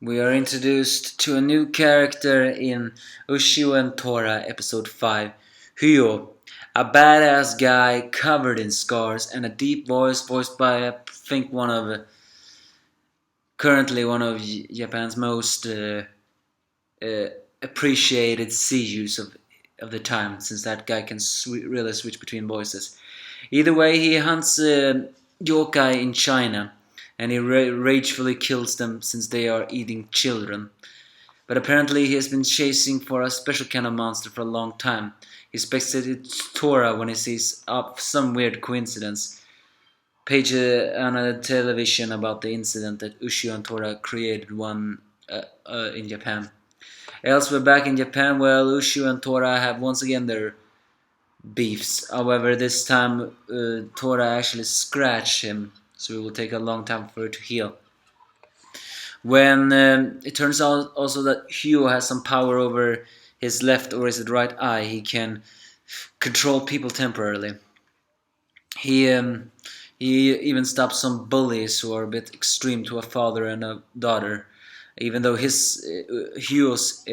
We are introduced to a new character in Ushio and Tora episode 5, Hyou, a badass guy covered in scars and a deep voice voiced by I think currently one of Japan's most uh, appreciated seiyus of the time, since that guy can really switch between voices. Either way, he hunts yokai in China, and he ragefully kills them since they are eating children. But apparently he has been chasing for a special kind of monster for a long time. He expects that it's Tora when he sees some weird coincidence. Page on a television about the incident that Ushio and Tora created one in Japan. Elsewhere back in Japan, well, Ushio and Tora have once again their beefs. However, this time Tora actually scratched him, so it will take a long time for it to heal. When it turns out also that Hyou has some power over his left or is it right eye, he can control people temporarily. He um, he even stops some bullies who are a bit extreme to a father and a daughter, even though his Hyou's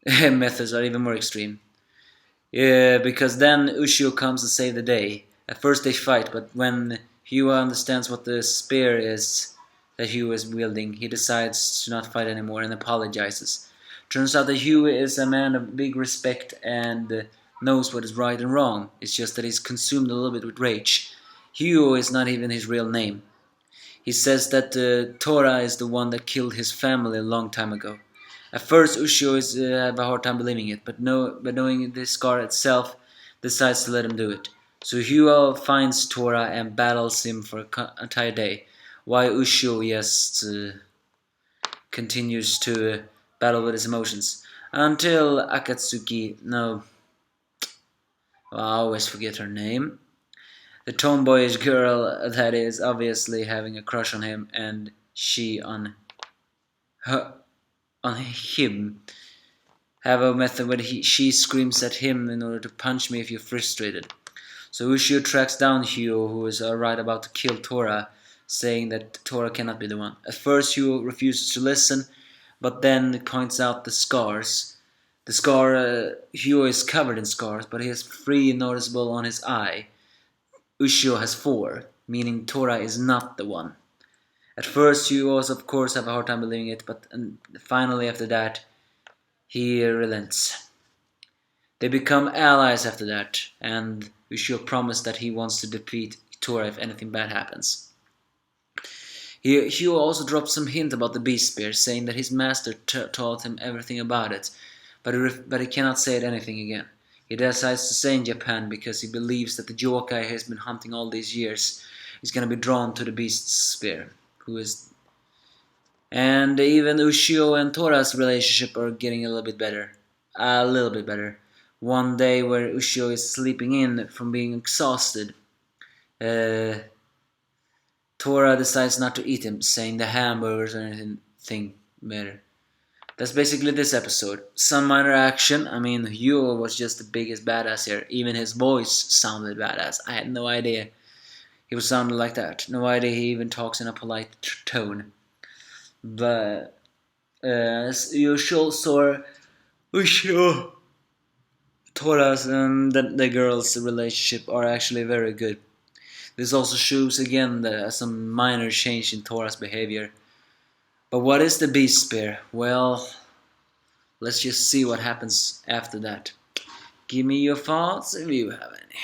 methods are even more extreme. Because then Ushio comes to save the day. At first they fight, but when Hyou understands what the spear is that Hyou is wielding, he decides to not fight anymore and apologizes. Turns out that Hyou is a man of big respect and knows what is right and wrong. It's just that he's consumed a little bit with rage. Hyou is not even his real name. He says that Tora is the one that killed his family a long time ago. At first, Ushio have a hard time believing it, but knowing this scar itself, decides to let him do it. So Hyou finds Tora and battles him for an entire day, while Ushio just continues to battle with his emotions. Until Akatsuki, no, well, I always forget her name. The tomboyish girl that is obviously having a crush on him, and she on her on him have a method where she screams at him in order to punch me if you're frustrated. So Ushio tracks down Hyou, who is right about to kill Tora, saying that Tora cannot be the one. At first, Hyou refuses to listen, but then points out the scars. Hyou is covered in scars, but he has 3 noticeable on his eye. Ushio has 4, meaning Tora is not the one. At first, Hyou was, of course, have a hard time believing it, but finally, after that, he relents. They become allies after that, and Ushio promised that he wants to defeat Tora if anything bad happens. Hyou also drops some hint about the beast spear, saying that his master taught him everything about it, but he cannot say it anything again. He decides to stay in Japan because he believes that the yokai he has been hunting all these years is going to be drawn to the beast's spear, and even Ushio and Tora's relationship are getting a little bit better. A little bit better. One day where Ushio is sleeping in from being exhausted, uh, Tora decides not to eat him, saying the hamburgers or anything better. That's basically this episode. Some minor action. I mean, Hyou was just the biggest badass here. Even his voice sounded badass. I had no idea he was sounding like that. No idea he even talks in a polite tone. But as usual, Ushio, Tora's and the girls' relationship are actually very good. This also shows again some minor change in Tora's behavior. But what is the beast spear? Well, let's just see what happens after that. Give me your thoughts if you have any.